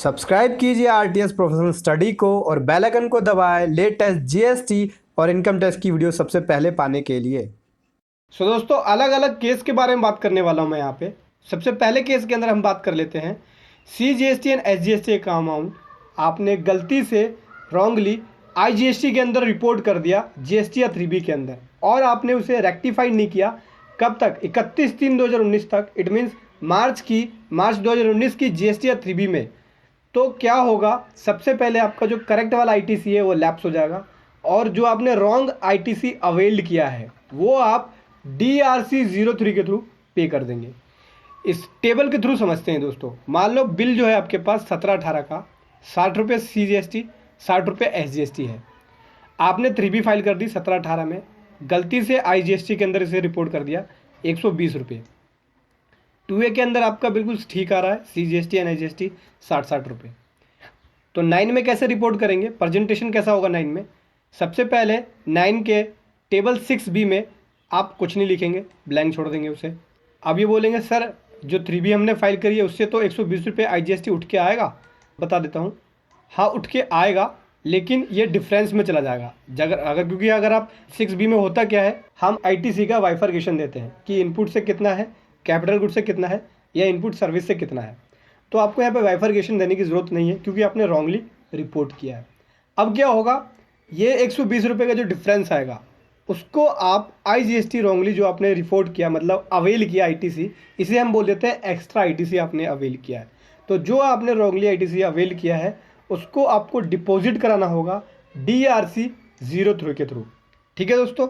Subscribe कीजिए RTS professional study को और बेल आइकन को दबाएं लेटेस्ट जीएसटी और इनकम टैक्स की वीडियो सबसे पहले पाने के लिए। दोस्तों अलग अलग केस के बारे में बात करने वाला हूं मैं यहाँ पे। सबसे पहले केस के अंदर हम बात कर लेते हैं सीजीएसटी एंड एसजीएसटी का अमाउंट आपने गलती से रॉन्गली आईजीएसटी के अंदर रिपोर्ट कर दिया जीएसटी या 3B के अंदर, और आपने उसे रेक्टिफाइड नहीं किया। कब तक? 31/3/2019 तक। इट मीन्स मार्च 2019 की जीएसटी या 3B में। तो क्या होगा, सबसे पहले आपका जो करेक्ट वाला आईटीसी है वो लैप्स हो जाएगा, और जो आपने रॉन्ग आईटीसी अवेल्ड किया है वो आप DRC 03 के थ्रू पे कर देंगे। इस टेबल के थ्रू समझते हैं दोस्तों। मान लो बिल जो है आपके पास 17/18 का 60 रुपये CGST 60 रुपये SGST है। आपने 3B फाइल कर दी 17/18 में, गलती से IGST के अंदर इसे रिपोर्ट कर दिया 120 रुपये। 2A के अंदर आपका बिल्कुल ठीक आ रहा है CGST एंड SGST 60 रुपये। तो 9 में कैसे रिपोर्ट करेंगे, प्रेजेंटेशन कैसा होगा 9 में? सबसे पहले 9 के टेबल 6B में आप कुछ नहीं लिखेंगे, ब्लैंक छोड़ देंगे उसे। अब ये बोलेंगे सर जो 3B हमने फाइल करी है उससे तो 120 रुपये IGST उठ के आएगा। बता देता हूँ, हाँ उठ के आएगा, लेकिन ये डिफरेंस में चला जाएगा। क्योंकि अगर आप 6B में होता क्या है, हम ITC का बाइफरकेशन देते हैं कि इनपुट से कितना है, कैपिटल गुड से कितना है, या इनपुट सर्विस से कितना है। तो आपको यहाँ पे बाइफरकेशन देने की ज़रूरत नहीं है क्योंकि आपने रॉन्गली रिपोर्ट किया है। अब क्या होगा, ये 120 रुपये का जो डिफरेंस आएगा उसको आप IGST रॉन्गली जो आपने रिपोर्ट किया, मतलब अवेल किया ITC, इसे हम बोल देते हैं एक्स्ट्रा ITC आपने अवेल किया है। तो जो आपने रॉन्गली ITC अवेल किया है उसको आपको डिपॉजिट कराना होगा DRC 03 के थ्रू। ठीक है दोस्तों।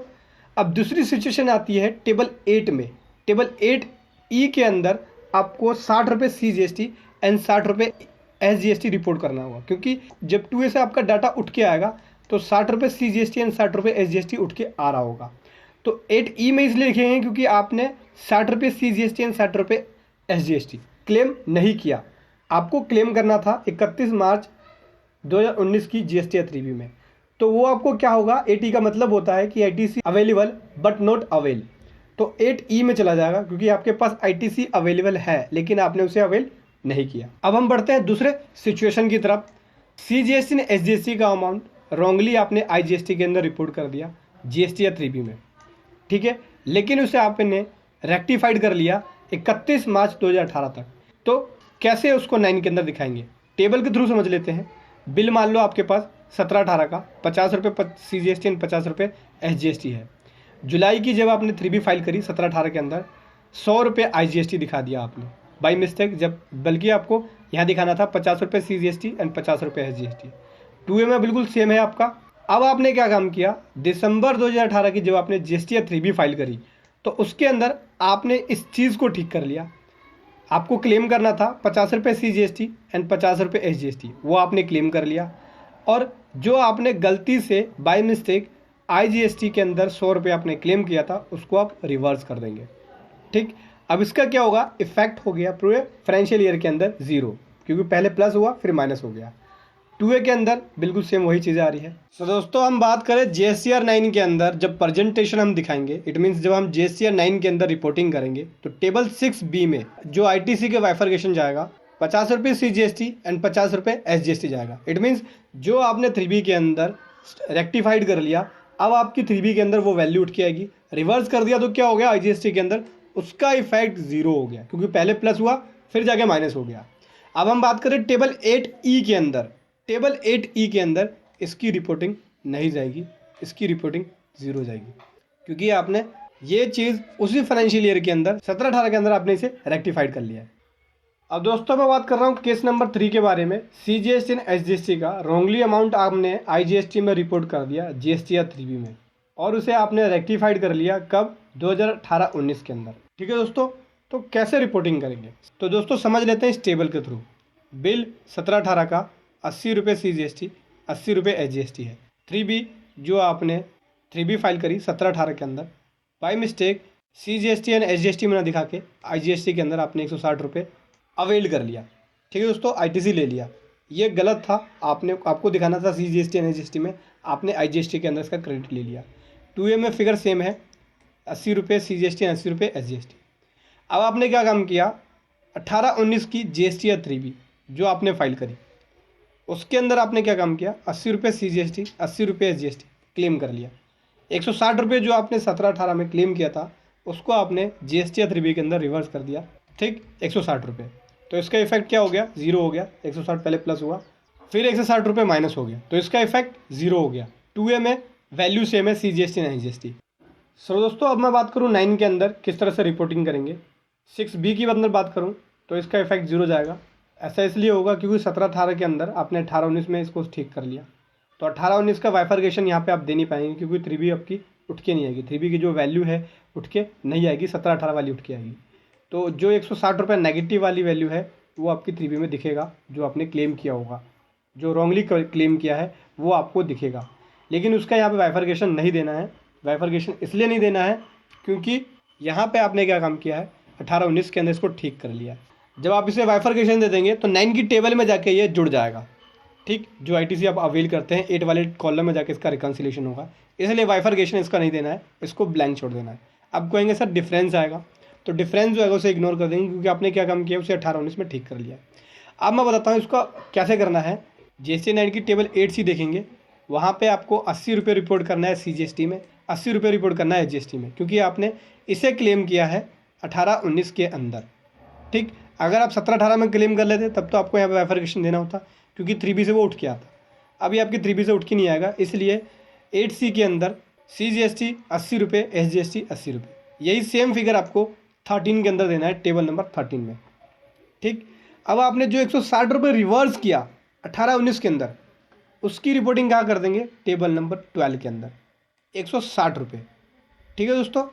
अब दूसरी सिचुएशन आती है टेबल 8 में। टेबल 8E के अंदर आपको 60 रुपये CGST एंड 60 रुपये SGST रिपोर्ट करना होगा, क्योंकि जब 2A से आपका डाटा उठ के आएगा तो 60 रुपये CGST एंड 60 रुपये SGST उठ के आ रहा होगा। तो 8E में इसलिए लिखे हैं क्योंकि आपने 60 रुपये CGST एंड 60 रुपये SGST क्लेम नहीं किया। आपको क्लेम करना था 31 मार्च 2019 की GST या 3B में। तो वो आपको क्या होगा, 8E का मतलब होता है कि ITC available but not avail. तो 8E में चला जाएगा क्योंकि आपके पास ITC अवेलेबल है लेकिन आपने उसे अवेल नहीं किया। अब हम बढ़ते हैं दूसरे सिचुएशन की तरफ। CGST ने SGST का अमाउंट रॉन्गली आपने IGST के अंदर रिपोर्ट कर दिया GST या 3B में, ठीक है, लेकिन उसे आपने रेक्टिफाइड कर लिया 31 मार्च 2018 तक। तो कैसे उसको 9 के अंदर दिखाएंगे, टेबल के थ्रू समझ लेते हैं। बिल मान लो आपके पास 17/18 का 50 रुपये CGST एंड 50 रुपये SGST है। जुलाई की जब आपने 3B फाइल करी 17/18 के अंदर 100 रुपये IGST दिखा दिया आपने बाई मिस्टेक, जब बल्कि आपको यहाँ दिखाना था 50 रुपये CGST एंड 50 रुपये SGST। 2A में बिल्कुल सेम है आपका। अब आपने क्या काम किया, दिसंबर 2018 की जब आपने GST या 3B फाइल करी तो उसके अंदर आपने इस चीज़ को ठीक कर लिया। आपको क्लेम करना था 50 रुपये CGST एंड 50 रुपये SGST, वो आपने क्लेम कर लिया। और जो आपने गलती से बाई मिस्टेक IGST के अंदर 100 रुपये आपने क्लेम किया था उसको आप रिवर्स कर देंगे। ठीक, अब इसका क्या होगा, इफेक्ट हो गया पूरे फाइनेंशियल ईयर के अंदर 0, क्योंकि पहले प्लस हुआ फिर माइनस हो गया। 2A के अंदर बिल्कुल सेम वही चीज़ें आ रही है। तो दोस्तों हम बात करें GSTR 9 के अंदर जब प्रेजेंटेशन हम दिखाएंगे, इट मीन्स जब हम GSTR 9 के अंदर रिपोर्टिंग करेंगे तो टेबल 6B में जो ITC के बाइफरकेशन जाएगा 50 रुपये CGST एंड 50 रुपये SGST जाएगा। इट मीन्स जो आपने 3B के अंदर रेक्टिफाइड कर लिया, अब आपकी 3B के अंदर वो वैल्यू उठ के आएगी। रिवर्स कर दिया तो क्या हो गया, IGST के अंदर उसका इफेक्ट 0 हो गया, क्योंकि पहले प्लस हुआ फिर जाके माइनस हो गया। अब हम बात करें टेबल 8E के अंदर। टेबल 8E के अंदर इसकी रिपोर्टिंग नहीं जाएगी, इसकी रिपोर्टिंग 0 जाएगी, क्योंकि आपने ये चीज़ उसी फाइनेंशियल ईयर के अंदर 17/18 के अंदर आपने इसे रेक्टिफाइड कर लिया है। अब दोस्तों मैं बात कर रहा हूँ केस नंबर 3 के बारे में। CGST एंड SGST का रॉन्गली अमाउंट आपने IGST में रिपोर्ट कर दिया GST या 3B में, और उसे आपने रेक्टिफाइड कर लिया कब, 2018-19 के अंदर। ठीक है दोस्तों, तो कैसे रिपोर्टिंग करेंगे, तो दोस्तों समझ लेते हैं इस टेबल के थ्रू। बिल 17/18 का 80 रुपये CGST 80 रुपये SGST है। 3B जो आपने 3B फाइल करी 17/18 के अंदर, by mistake CGST and SGST में ना दिखा के IGST के अंदर आपने 160 रुपये अवेल कर लिया। ठीक है दोस्तों, ITC ले लिया, ये गलत था। आपको दिखाना था CGST एंड SGST में, आपने IGST के अंदर इसका क्रेडिट ले लिया। 2A में फिगर सेम है, 80 रुपये CGST एंड 80 रुपये SGST। अब आपने क्या काम किया, 18-19 की GST या 3B जो आपने फाइल करी, उसके अंदर आपने क्या काम किया, 80 रुपये CGST, 80 रुपये SGST क्लेम कर लिया। 160 रुपये जो आपने 17-18 में क्लेम किया था उसको आपने GST या 3B के अंदर रिवर्स कर दिया, ठीक, 160 रुपये। तो इसका इफेक्ट क्या हो गया, ज़ीरो हो गया। 160 पहले प्लस हुआ, फिर 160 रुपये माइनस हो गया, तो इसका इफेक्ट ज़ीरो हो गया। 2A में वैल्यू सेम है, CGST एंड SGST। सो दोस्तों अब मैं बात करूँ 9 के अंदर किस तरह से रिपोर्टिंग करेंगे। 6B की अंदर बात करूँ तो इसका इफेक्ट ज़ीरो जाएगा। ऐसा इसलिए होगा क्योंकि 17-18 के अंदर आपने 18-19 में इसको ठीक कर लिया, तो 18-19 का वाइफर्केशन यहाँ पे आप दे नहीं पाएंगे क्योंकि 3B आपकी उठ के नहीं आएगी। 3B की जो वैल्यू है उठ के नहीं आएगी, 17-18 वाली उठ के आएगी। तो जो 160 रुपये नेगेटिव वाली वैल्यू है वो आपकी 3B में दिखेगा, जो आपने क्लेम किया होगा, जो रॉन्गली क्लेम किया है वो आपको दिखेगा। लेकिन उसका यहाँ पे वाइफर्केशन नहीं देना है। वाइफर्केशन इसलिए नहीं देना है क्योंकि यहाँ पे आपने क्या काम किया है, 18-19 के अंदर इसको ठीक कर लिया है। जब आप इसे वाइफर्केशन दे देंगे तो 9 की टेबल में जाके ये जुड़ जाएगा, ठीक, जो ITC आप अवेल करते हैं 8 वाले कॉलम में जाके इसका रिकन्सिलेशन होगा। इसलिए वाइफर्केशन इसका नहीं देना है, इसको ब्लैंक छोड़ देना है। अब कहेंगे सर डिफरेंस आएगा, तो डिफरेंस जो है उसे इग्नोर कर देंगे क्योंकि आपने क्या काम किया, उसे 18-19 में ठीक कर लिया। अब मैं बताता हूँ इसका कैसे करना है। GST 9 की टेबल 8C देखेंगे, वहाँ पे आपको 80 रुपये रिपोर्ट करना है CGST में, 80 रुपये रिपोर्ट करना है SGST में, क्योंकि आपने इसे क्लेम किया है 18-19 के अंदर, ठीक। अगर आप 17-18 में क्लेम कर लेते तब तो आपको यहाँ पे वाइफर्केशन देना होता क्योंकि 3B से वो उठ के आता। अभी आपकी 3B से उठ के नहीं आएगा, इसलिए 8C के अंदर CGST 80 रुपये, SGST 80 रुपये, यही सेम फिगर आपको 13 के अंदर देना है, टेबल नंबर 13 में, ठीक। अब आपने जो 160 रुपये रिवर्स किया 18-19 के अंदर, उसकी रिपोर्टिंग कहाँ कर देंगे, टेबल नंबर 12 के अंदर 160 रुपये, ठीक है दोस्तों।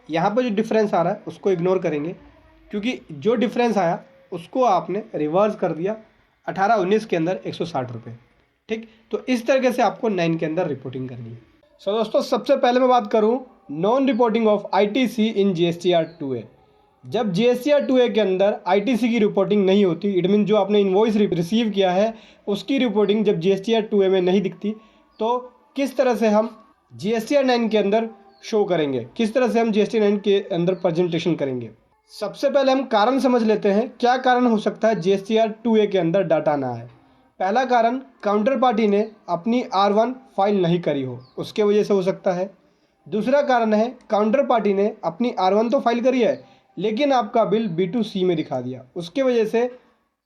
यहाँ पर जो डिफरेंस आ रहा है उसको इग्नोर करेंगे क्योंकि जो डिफरेंस आया उसको आपने रिवर्स कर दिया 18-19 के अंदर 160 रुपये, ठीक। तो इस तरीके से आपको 9 के अंदर रिपोर्टिंग करनी है। सो दोस्तों सबसे पहले मैं बात करूँ non reporting of ITC in GSTR 2A। जब GSTR 2A के अंदर ITC की रिपोर्टिंग नहीं होती, इट मीन जो आपने इन्वॉइस रिसीव किया है उसकी रिपोर्टिंग जब GSTR 2A में नहीं दिखती, तो किस तरह से हम GSTR 9 के अंदर शो करेंगे, किस तरह से हम GSTR 9 के अंदर प्रेजेंटेशन करेंगे। सबसे पहले हम कारण समझ लेते हैं, क्या कारण हो सकता है GSTR 2A के अंदर डाटा ना आए। पहला कारण, काउंटर पार्टी ने अपनी R1 फाइल नहीं करी हो, उसके वजह से हो सकता है। दूसरा कारण है, काउंटर पार्टी ने अपनी R1 तो फाइल करी है लेकिन आपका बिल B2C में दिखा दिया, उसके वजह से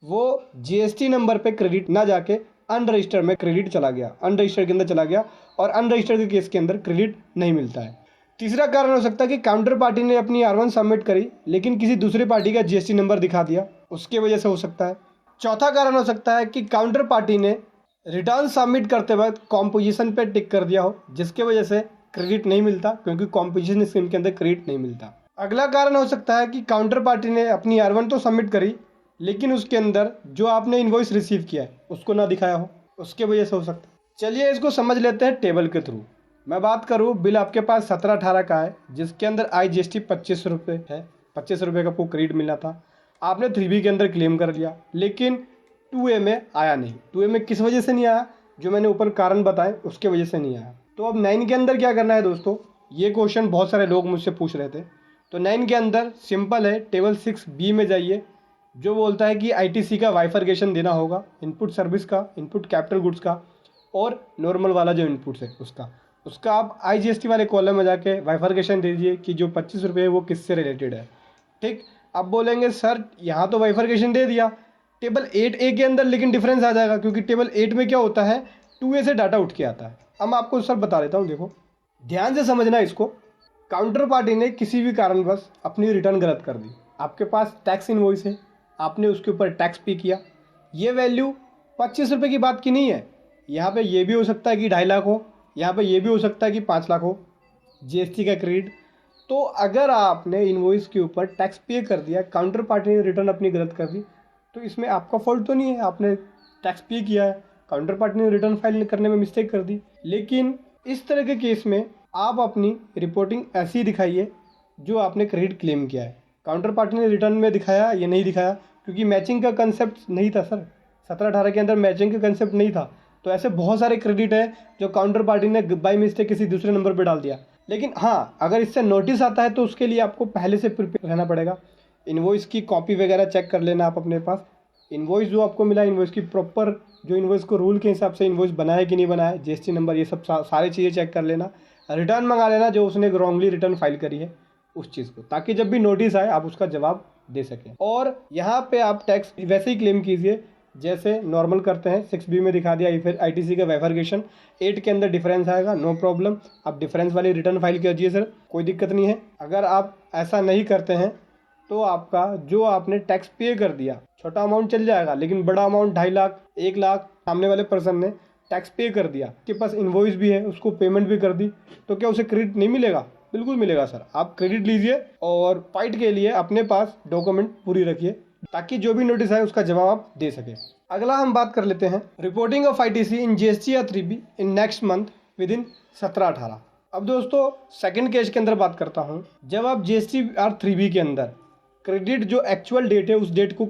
वो GST नंबर पे क्रेडिट ना जाके अनरजिस्टर्ड में क्रेडिट चला गया, अनरजिस्टर्ड के अंदर चला गया, और अनरजिस्टर्ड के केस के अंदर क्रेडिट नहीं मिलता है। तीसरा कारण हो सकता है कि काउंटर पार्टी ने अपनी R1 सबमिट करी लेकिन किसी दूसरे पार्टी का GST नंबर दिखा दिया, उसके वजह से हो सकता है। चौथा कारण हो सकता है कि काउंटर पार्टी ने रिटर्न सबमिट करते वक्त कॉम्पोजिशन पे टिक कर दिया हो, जिसके वजह से क्रेडिट नहीं मिलता, क्योंकि कॉम्पोजिशन स्कीम के अंदर क्रेडिट नहीं मिलता। अगला कारण हो सकता है कि काउंटर पार्टी ने अपनी R1 तो सबमिट करी लेकिन उसके अंदर जो आपने इन्वॉइस रिसीव किया है उसको ना दिखाया हो, उसके वजह से हो सकता है। चलिए इसको समझ लेते हैं टेबल के थ्रू। मैं बात करूँ, बिल आपके पास 17-18 का है जिसके अंदर IGST 25 रुपये है, 25 रुपये का आपको क्रेडिट मिला था, आपने 3B के अंदर क्लेम कर लिया लेकिन 2A में आया नहीं। 2A में किस वजह से नहीं आया, जो मैंने ऊपर कारण बताए उसके वजह से नहीं आया। तो अब 9 के अंदर क्या करना है दोस्तों, ये क्वेश्चन बहुत सारे लोग मुझसे पूछ रहे थे। तो 9 के अंदर सिंपल है, टेबल 6B में जाइए, जो बोलता है कि ITC का वाइफर्केशन देना होगा, इनपुट सर्विस का, इनपुट कैपिटल गुड्स का और नॉर्मल वाला जो इनपुट्स है उसका आप IGST वाले कॉलम में जाके वाइफर्केशन दे दीजिए कि जो 25 रुपये है वो किससे रिलेटेड है, ठीक। अब बोलेंगे सर यहाँ तो वाइफर्केशन दे दिया टेबल 8A के अंदर, लेकिन डिफरेंस आ जाएगा क्योंकि टेबल 8 में क्या होता है, 2A से डाटा उठ के आता है। अब मैं आपको सर बता देता हूँ, देखो ध्यान से समझना इसको। काउंटर पार्टी ने किसी भी कारणवश अपनी रिटर्न गलत कर दी, आपके पास टैक्स इनवॉइस है, आपने उसके ऊपर टैक्स पे किया, ये वैल्यू 25 रुपये की बात की नहीं है, यहाँ पे ये भी हो सकता है कि 2.5 लाख हो, यहाँ पे ये भी हो सकता है कि 5 लाख हो GST का क्रेडिट। तो अगर आपने इनवॉइस के ऊपर टैक्स पे कर दिया, काउंटर पार्टी ने रिटर्न अपनी गलत कर दी, तो इसमें आपका फॉल्ट तो नहीं है, आपने टैक्स पे किया है, काउंटर पार्टी ने रिटर्न फाइल करने में मिस्टेक कर दी। लेकिन इस तरह के केस में आप अपनी रिपोर्टिंग ऐसी दिखाइए जो आपने क्रेडिट क्लेम किया है। काउंटर पार्टी ने रिटर्न में दिखाया या नहीं दिखाया, क्योंकि मैचिंग का कंसेप्ट नहीं था सर, 17-18 के अंदर मैचिंग का कंसेप्ट नहीं था, तो ऐसे बहुत सारे क्रेडिट है जो काउंटर पार्टी ने बाई मिस्टेक किसी दूसरे नंबर पर डाल दिया। लेकिन हाँ, अगर इससे नोटिस आता है तो उसके लिए आपको पहले से प्रिपेयर रहना पड़ेगा, इनवॉइस की कॉपी वगैरह चेक कर लेना आप अपने पास, इन्वॉइस जो आपको मिला, इन्वॉइस की प्रॉपर जो इन्वॉइस को रूल के हिसाब से इन्वॉइस बनाया कि नहीं बनाया, जीएसटी नंबर, ये सब सारी चीज़ें चेक कर लेना। रिटर्न मंगा लेना जो उसने रॉन्गली रिटर्न फाइल करी है उस चीज़ को, ताकि जब भी नोटिस आए आप उसका जवाब दे सकें। और यहाँ पे आप टैक्स वैसे ही क्लेम कीजिए जैसे नॉर्मल करते हैं। 6B में दिखा दिया, फिर ITC का वाइफरकेशन 8 के अंदर डिफरेंस आएगा, नो प्रॉब्लम, आप डिफरेंस वाली रिटर्न फाइल कीजिए सर, कोई दिक्कत नहीं है। अगर आप ऐसा नहीं करते हैं तो आपका जो आपने टैक्स पे कर दिया, छोटा अमाउंट चल जाएगा, लेकिन बड़ा अमाउंट 2.5 लाख 1 लाख सामने वाले पर्सन ने टैक्स पे कर दिया, के पास इन्वॉइस भी है, उसको पेमेंट भी कर दी, तो क्या उसे क्रेडिट नहीं मिलेगा? बिल्कुल मिलेगा सर। आप क्रेडिट लीजिए और फाइट के लिए अपने पास डॉक्यूमेंट पूरी रखिए, ताकि जो भी नोटिस आए उसका जवाब आप दे सके। अगला हम बात कर लेते हैं reporting of ITC in GST या 3B in next month with in 17-18। अब दोस्तों सेकंड केस के अंदर बात करता हूं। जब आप GST और 3B के अंदर क्रेडिट जो एक्चुअल डेट है उस डेट को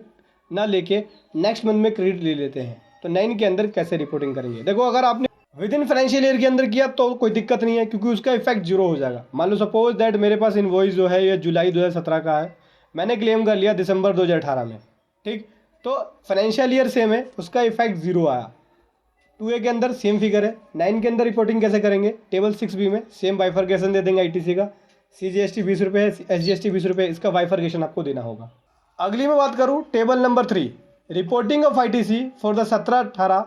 ना लेके नेक्स्ट मंथ में क्रेडिट ले लेते हैं, तो 9 के अंदर कैसे रिपोर्टिंग करेंगे? देखो, अगर आपने विद इन फाइनेंशियल ईयर के अंदर किया तो कोई दिक्कत नहीं है, क्योंकि उसका इफेक्ट जीरो हो जाएगा। मान लो सपोज दैट मेरे पास इनवॉइस जो है ये जुलाई 2017 का है, मैंने क्लेम कर लिया दिसंबर 2018 में, ठीक, तो फाइनेंशियल ईयर सेम है, उसका इफेक्ट जीरो आया। 2A के अंदर सेम फिगर है। 9 के अंदर रिपोर्टिंग कैसे करेंगे? टेबल 6B में सेम बाइफरकेशन दे देंगे ITC का, CGST 20 रुपये है, SGST 20 रुपये, इसका बाइफरकेशन आपको देना होगा। अगली मैं बात करूँ table number 3, reporting of ITC for the 17-18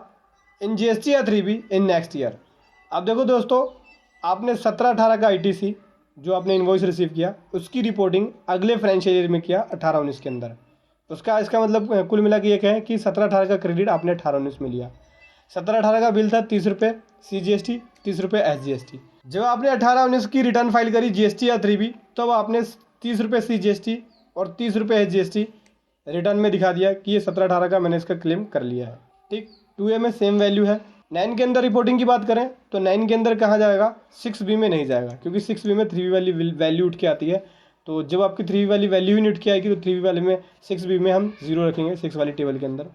in GST या 3B इन नेक्स्ट ईयर। अब देखो दोस्तों, आपने 17-18 का ITC जो आपने इन्वॉइस रिसीव किया उसकी रिपोर्टिंग अगले फाइनेंशियल ईयर में किया 18-19 के अंदर, उसका इसका मतलब कुल मिला के ये कहें कि 17-18 का क्रेडिट आपने 18-19 में लिया। 17-18 का बिल था 30 रुपये CGST, 30 रुपये SGST। जब आपने 18-19 की रिटर्न फाइल करी GST या 3B, तब आपने 30 रुपये CGST और 30 रुपये SGST रिटर्न में दिखा दिया कि ये 17-18 का मैंने इसका क्लेम कर लिया है, ठीक। 2A में सेम वैल्यू है। 9 के अंदर रिपोर्टिंग की बात करें तो 9 के अंदर कहाँ जाएगा? 6B में नहीं जाएगा, क्योंकि 6B में 3B वाली वैल्यू उठ के आती है। तो जब आपकी 3B वाली वैल्यू ही नहीं उठ के आएगी तो 3B वाले में 6B में हम 0 रखेंगे 6 वाली टेबल के अंदर।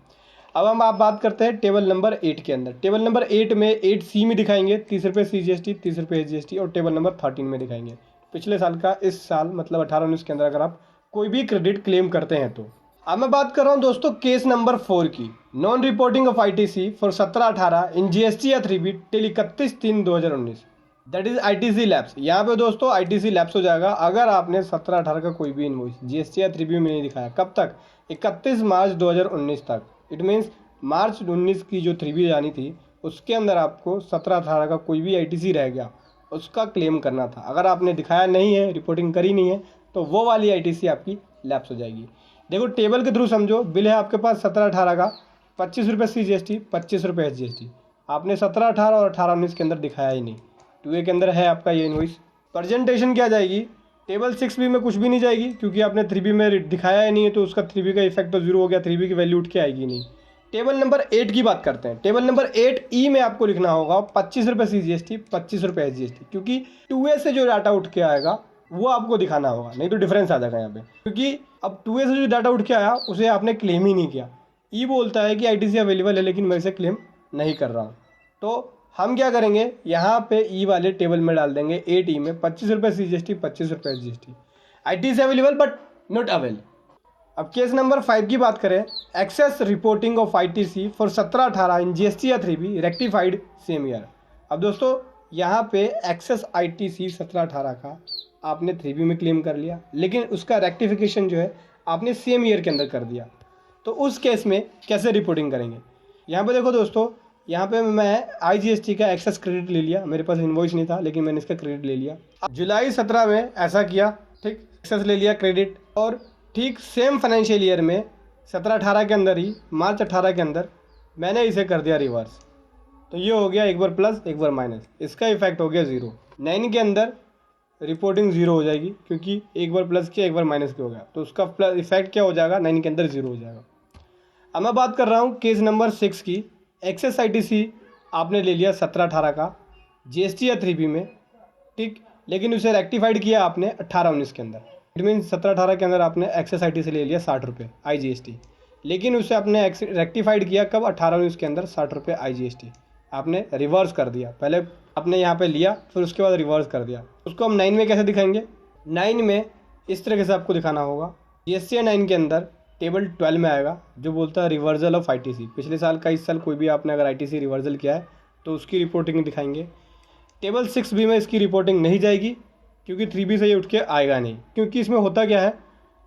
अब हम आप बात करते हैं टेबल नंबर 8 के अंदर। टेबल नंबर 8 में 8C में दिखाएंगे 30 रुपये CGST, 30 रुपये SGST, और टेबल नंबर 13 में दिखाएंगे पिछले साल का इस साल मतलब 18-19 के अंदर अगर आप कोई भी क्रेडिट क्लेम करते हैं तो। अब मैं बात कर रहा हूं दोस्तों केस नंबर 4 की, non reporting of ITC for 17-18 in GST या 3B till 31/3/2019, that is ITC lapse. यहाँ पे दोस्तों ITC लैप्स हो जाएगा अगर आपने 17-18 का कोई भी इनवॉइस GST या 3B में नहीं दिखाया। कब तक? 31 मार्च 2019 तक। इट मीन्स मार्च 19 की जो 3B जानी थी उसके अंदर आपको 17-18 का कोई भी ITC रह गया उसका क्लेम करना था। अगर आपने दिखाया नहीं है, रिपोर्टिंग करी नहीं है, तो वो वाली ITC आपकी लैप्स हो जाएगी। देखो टेबल के थ्रू समझो, बिल है आपके पास 17-18 का, 25 रुपये CGST, 25 रुपये SGST। आपने 17-18 और 18-19 के अंदर दिखाया ही नहीं। 2A के अंदर है आपका ये इनवॉइस। प्रेजेंटेशन क्या जाएगी? टेबल 6B में कुछ भी नहीं जाएगी, क्योंकि आपने 3B में दिखाया ही नहीं है, तो उसका 3B का इफेक्ट तो जीरो हो गया, 3B की वैल्यू उठ के आएगी नहीं। टेबल नंबर 8 की बात करते हैं। टेबल नंबर 8E में आपको लिखना होगा 25 रुपये CGST, 25 रुपये SGST, क्योंकि 2A से जो डाटा उठ के आएगा वो आपको दिखाना होगा, नहीं तो डिफरेंस आ जाएगा यहाँ पे। क्योंकि अब 2A से जो डाटा उठ के आया उसे आपने क्लेम ही नहीं किया। ई बोलता है कि ITC अवेलेबल है, लेकिन मैं इसे क्लेम नहीं कर रहा हूँ। तो हम क्या करेंगे, यहाँ पे ई वाले टेबल में डाल देंगे 8E में 25 रुपये CGST, 25 रुपये SGST, ITC available but not avail. अब केस नंबर 5 की बात करें, excess reporting of ITC for 17-18 in GST या 3B रेक्टिफाइड सेम ईयर। अब दोस्तों यहाँ पे एक्सेस ITC 17-18 का आपने 3B में क्लेम कर लिया, लेकिन उसका रेक्टिफिकेशन जो है आपने सेम ईयर के अंदर कर दिया, तो उस केस में कैसे रिपोर्टिंग करेंगे? यहाँ पे देखो दोस्तों, यहाँ पे मैं IGST का एक्सेस क्रेडिट ले लिया, मेरे पास इनवॉइस नहीं था लेकिन मैंने इसका क्रेडिट ले लिया। जुलाई 17 में ऐसा किया, ठीक, एक्सेस ले लिया क्रेडिट, और ठीक सेम फाइनेंशियल ईयर में 17-18 के अंदर ही मार्च 18 के अंदर मैंने इसे कर दिया रिवर्स। तो ये हो गया एक बार प्लस एक बार माइनस, इसका इफेक्ट हो गया 0। 9 के अंदर रिपोर्टिंग 0 हो जाएगी, क्योंकि एक बार प्लस किया एक बार माइनस किया हो गया, तो उसका प्लस इफेक्ट क्या हो जाएगा? 9 के अंदर 0 हो जाएगा। अब मैं बात कर रहा हूँ केस नंबर 6 की। एक्सेस ITC आपने ले लिया 17-18 का GST या 3B में, ठीक, लेकिन उसे रेक्टिफाइड किया आपने 18-19 के अंदर। इट मीन 17-18 के अंदर आपने एक्सेस ITC ले लिया 60 रुपये IGST, लेकिन उसे आपने रेक्टिफाइड किया कब? 18-19 के अंदर 60 रुपये IGST आपने रिवर्स कर दिया। पहले आपने यहाँ पे लिया, फिर उसके बाद रिवर्स कर दिया। उसको हम 9 में कैसे दिखाएंगे? 9 में इस तरीके से आपको दिखाना होगा। GST या 9 के अंदर टेबल 12 में आएगा, जो बोलता है रिवर्सल ऑफ आईटीसी। पिछले साल का इस साल कोई भी आपने अगर आईटीसी रिवर्सल किया है तो उसकी रिपोर्टिंग दिखाएंगे। टेबल 6B में इसकी रिपोर्टिंग नहीं जाएगी, क्योंकि 3B से ये उठ के आएगा नहीं। क्योंकि इसमें होता क्या है,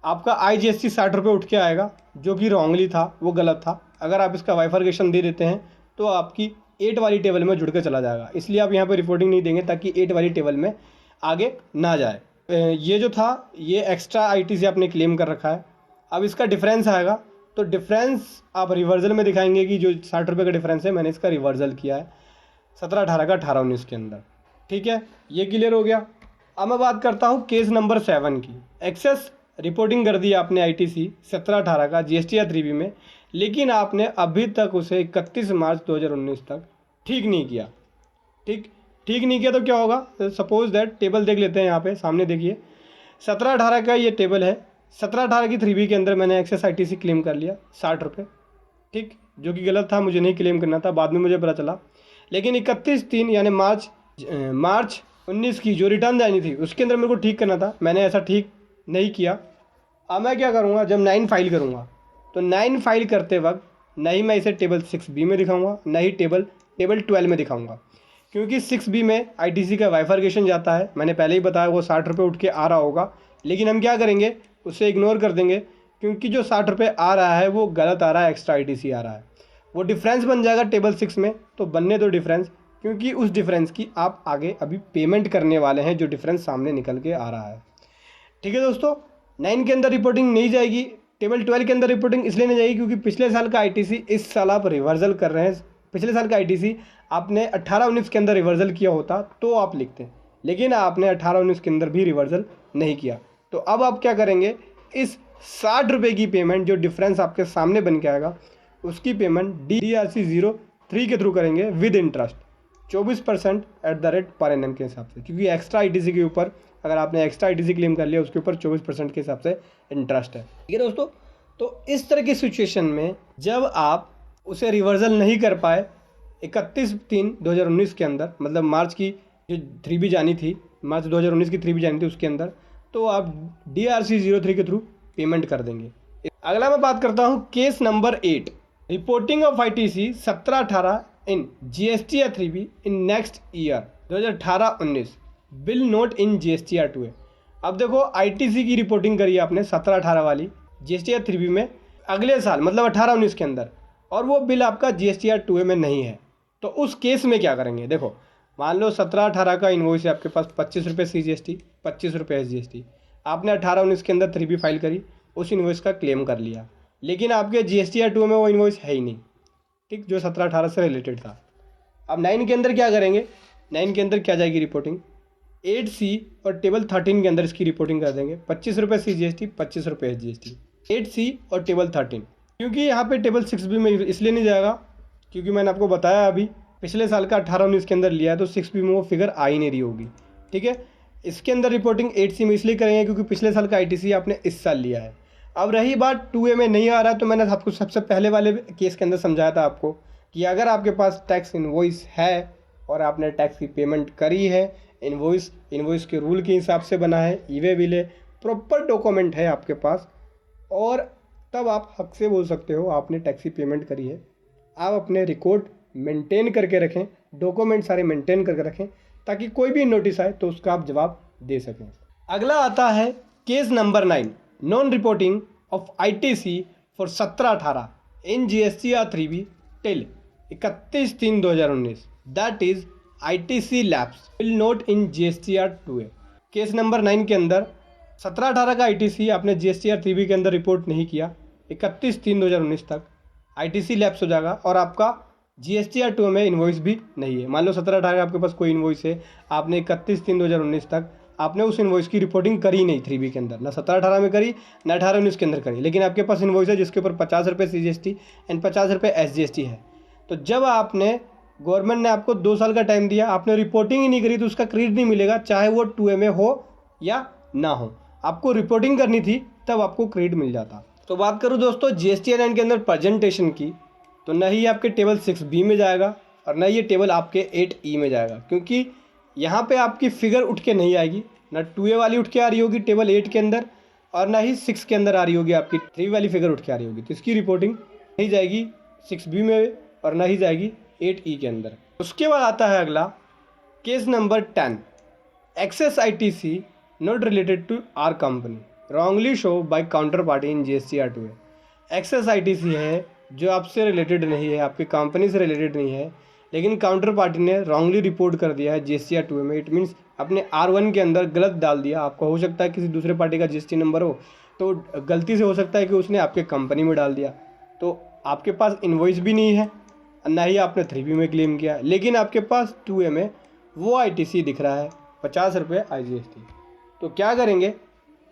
आपका IGST 60 रुपये उठ के आएगा, जो कि रॉन्गली था, वो गलत था। अगर आप इसका बाइफरकेशन दे देते हैं तो आपकी 8 वाली टेबल में जुड़ के चला जाएगा, इसलिए आप यहाँ पे रिपोर्टिंग नहीं देंगे ताकि 8 वाली टेबल में आगे ना जाए। ये जो था ये एक्स्ट्रा ITC आपने क्लेम कर रखा है। अब इसका डिफरेंस आएगा, तो डिफरेंस आप रिवर्सल में दिखाएंगे कि जो 60 रुपये का डिफरेंस है मैंने इसका रिवर्सल किया है 17-18 का 18-19 के अंदर। ठीक है, ये क्लियर हो गया। अब मैं बात करता हूँ केस नंबर 7 की। एक्सेस रिपोर्टिंग कर दी आपने ITC 17-18 का GST या 3B में, लेकिन आपने अभी तक उसे 31 मार्च 2019 तक ठीक नहीं किया। ठीक नहीं किया तो क्या होगा, सपोज दैट टेबल देख लेते हैं। यहाँ पे सामने देखिए 17-18 का ये टेबल है। 17-18 की 3B के अंदर मैंने एक्सेस ITC क्लेम कर लिया 60 रुपये, ठीक, जो कि गलत था, मुझे नहीं क्लेम करना था, बाद में मुझे पता चला। लेकिन 31/3 यानी मार्च 19 की जो रिटर्न जानी थी उसके अंदर मेरे को ठीक करना था, मैंने ऐसा ठीक नहीं किया। अब मैं क्या करूँगा, जब 9 फाइल करूँगा तो 9 फाइल करते वक्त नहीं मैं इसे टेबल 6B में दिखाऊंगा, ना ही टेबल 12 में दिखाऊंगा, क्योंकि 6B में ITC का बाइफरकेशन जाता है। मैंने पहले ही बताया वो 60 रुपये उठ के आ रहा होगा, लेकिन हम क्या करेंगे, उसे इग्नोर कर देंगे, क्योंकि जो 60 रुपये आ रहा है वो गलत आ रहा है, एक्स्ट्रा ITC आ रहा है। वो डिफरेंस बन जाएगा टेबल 6 में, तो बनने दो डिफरेंस, क्योंकि उस डिफरेंस की आप आगे अभी पेमेंट करने वाले हैं, जो डिफरेंस सामने निकल के आ रहा है। ठीक है दोस्तों, 9 के अंदर रिपोर्टिंग नहीं जाएगी, टेबल 12 के अंदर रिपोर्टिंग इसलिए नहीं जाएगी क्योंकि पिछले साल का ITC इस साल आप रिवर्सल कर रहे हैं। पिछले साल का ITC आपने 18-19 के अंदर रिवर्सल किया होता तो आप लिखते हैं, लेकिन आपने 18-19 के अंदर भी रिवर्सल नहीं किया। तो अब आप क्या करेंगे, इस 60 रुपये की पेमेंट जो डिफरेंस आपके सामने बन के आएगा उसकी पेमेंट DRC 03 के थ्रू करेंगे विद इंटरेस्ट 24% पर एनम के हिसाब से, क्योंकि एक्स्ट्रा ITC के ऊपर अगर आपने एक्स्ट्रा ITC क्लेम कर लिया उसके ऊपर 24% के हिसाब से इंटरेस्ट है। ठीक है दोस्तों, तो इस तरह की सिचुएशन में जब आप उसे रिवर्सल नहीं कर पाए 31/3/2019 के अंदर, मतलब मार्च की जो 3B जानी थी, मार्च 2019 की 3B जानी थी उसके अंदर, तो आप DRC 03 के थ्रू पेमेंट कर देंगे। अगला मैं बात करता हूँ case number 8, reporting of ITC 17-18 in GST या 3B in next year 2018-19 bill note in GST या 2A। अब देखो ITC की रिपोर्टिंग करी आपने 17-18 वाली GST या 3B में अगले साल, मतलब 18-19 के अंदर, और वो बिल आपका GST या 2A में नहीं है, तो उस केस में क्या करेंगे। देखो मान लो 17-18 का इन्वॉइस है आपके पास, 25 रुपये CGST 25 रुपये SGST, आपने 18-19 के अंदर 3B फाइल करी, उस इन्वॉइस का क्लेम कर लिया, लेकिन आपके GST या 2A में वो इन्वॉइस है ही नहीं, ठीक, जो 17-18 से रिलेटेड था। अब 9 के अंदर क्या करेंगे, 9 के अंदर क्या जाएगी रिपोर्टिंग, 8C और टेबल 13 के अंदर इसकी रिपोर्टिंग कर देंगे 25 रुपये CGST 25 रुपये SGST, 8C और टेबल 13। क्योंकि यहाँ पे टेबल 6B में इसलिए नहीं जाएगा क्योंकि मैंने आपको बताया अभी पिछले साल का 18-19 के अंदर लिया है, तो 6B में वो फिगर आ ही नहीं रही होगी। ठीक है, इसके अंदर रिपोर्टिंग 8C में इसलिए करेंगे क्योंकि पिछले साल का ITC आपने इस साल लिया है। अब रही बात 2A में नहीं आ रहा, तो मैंने आपको सबसे पहले वाले केस के अंदर समझाया था आपको कि अगर आपके पास टैक्स इन्वॉइस है और आपने टैक्स की पेमेंट करी है, इन्वॉइस के रूल के हिसाब से बना है, ई-वे बिल है, प्रॉपर डॉक्यूमेंट है आपके पास, और तब आप हक से बोल सकते हो आपने टैक्स की पेमेंट करी है। आप अपने रिकॉर्ड मेंटेन करके रखें, डॉक्यूमेंट सारे मेंटेन करके रखें, ताकि कोई भी नोटिस आए तो उसका आप जवाब दे सकें। अगला आता है case number 9, non reporting of ITC for 17-18 in GST या 3B till 31/3/2019 that is ITC lapse will note in GST या 2A। केस नंबर 9 के अंदर 17-18 का ITC आपने GST या 3B के अंदर रिपोर्ट नहीं किया, 31/3/2019 तक ITC लैप्स हो जाएगा, और आपका GST या 2A में इन्वॉइस भी नहीं है। मान लो 17-18 का आपके पास कोई इन्वॉइस है, आपने 31/3/2019 तक आपने उस इन्वॉइस की रिपोर्टिंग करी नहीं 3B के अंदर, ना 17-18 में करी ना 18-19 के अंदर करी, लेकिन आपके पास इन्वॉइस है जिसके ऊपर 50 रुपये CGST एंड 50 रुपये SGST है। तो जब आपने, गवर्नमेंट ने आपको 2 साल का टाइम दिया, आपने रिपोर्टिंग ही नहीं करी, तो उसका क्रेडिट नहीं मिलेगा, चाहे वो 2A में हो या ना हो। आपको रिपोर्टिंग करनी थी तब आपको क्रेडिट मिल जाता। तो बात करूँ दोस्तों GST 9 के अंदर प्रेजेंटेशन की, तो न ही आपके टेबल 6B में जाएगा और न ये टेबल आपके 8E में जाएगा, क्योंकि यहाँ पे आपकी फिगर उठ के नहीं आएगी, ना 2A वाली उठ के आ रही होगी टेबल 8 के अंदर, और ना ही 6 के अंदर आ रही होगी, आपकी 3 वाली फिगर उठ के आ रही होगी, तो इसकी रिपोर्टिंग नहीं जाएगी 6B में और ना ही जाएगी 8E के अंदर। उसके बाद आता है अगला case number 10, excess ITC not related to our company wrongly show by counter party in GST R2A। Excess ITC है जो आपसे रिलेटेड नहीं है, आपकी कंपनी से रिलेटेड नहीं है, लेकिन काउंटर पार्टी ने रॉन्गली रिपोर्ट कर दिया है GST R2A में। इट मीन्स अपने R1 के अंदर गलत डाल दिया। आपको हो सकता है किसी दूसरे पार्टी का GST नंबर हो, तो गलती से हो सकता है कि उसने आपके कंपनी में डाल दिया, तो आपके पास इनवॉइस भी नहीं है, ना ही आपने 3B में क्लेम किया, लेकिन आपके पास 2A में वो ITC दिख रहा है 50 रुपये IGST। तो क्या करेंगे,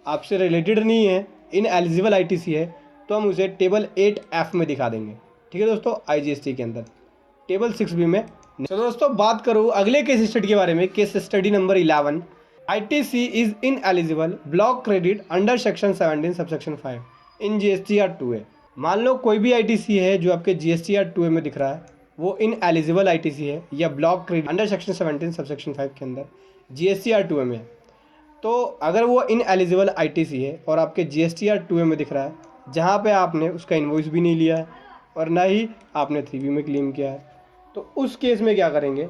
आपसे रिलेटेड नहीं है, इन एलिजिबल ITC है, तो हम उसे टेबल 8F में दिखा देंगे। ठीक है दोस्तों, IGST के अंदर टेबल 6B में। तो दोस्तों बात करूँ अगले केस स्टडी के बारे में, case study number 11, ITC is in eligible block credit under section 17 subsection 5 in GST R2A। मान लो कोई भी ITC है जो आपके GST R2A में दिख रहा है, वो इन एलिजिबल ITC है या block credit under section 17 subsection 5 के अंदर GST R2A में है। तो अगर वो इन एलिजिबल ITC है और आपके GST R2A में दिख रहा है, जहाँ पे आपने उसका इन्वॉइस भी नहीं लिया है और ना ही आपने 3B में क्लेम किया है, तो उस केस में क्या करेंगे,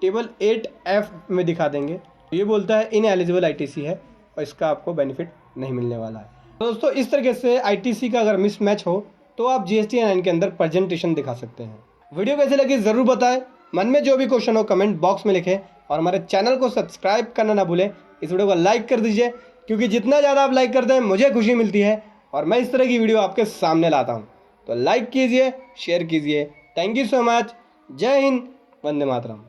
टेबल 8F में दिखा देंगे। ये बोलता है इन एलिजिबल ITC है और इसका आपको बेनिफिट नहीं मिलने वाला है। तो दोस्तों इस तरीके से ITC का अगर मिसमैच हो तो आप GST 9 के अंदर प्रेजेंटेशन दिखा सकते हैं। वीडियो कैसे लगी ज़रूर बताएं, मन में जो भी क्वेश्चन हो कमेंट बॉक्स में लिखें और हमारे चैनल को सब्सक्राइब करना ना भूलें। इस वीडियो को लाइक कर दीजिए, क्योंकि जितना ज़्यादा आप लाइक करते हैं मुझे खुशी मिलती है और मैं इस तरह की वीडियो आपके सामने लाता हूँ। तो लाइक कीजिए, शेयर कीजिए। Thank you so much. जय हिंद, वंदे मातरम।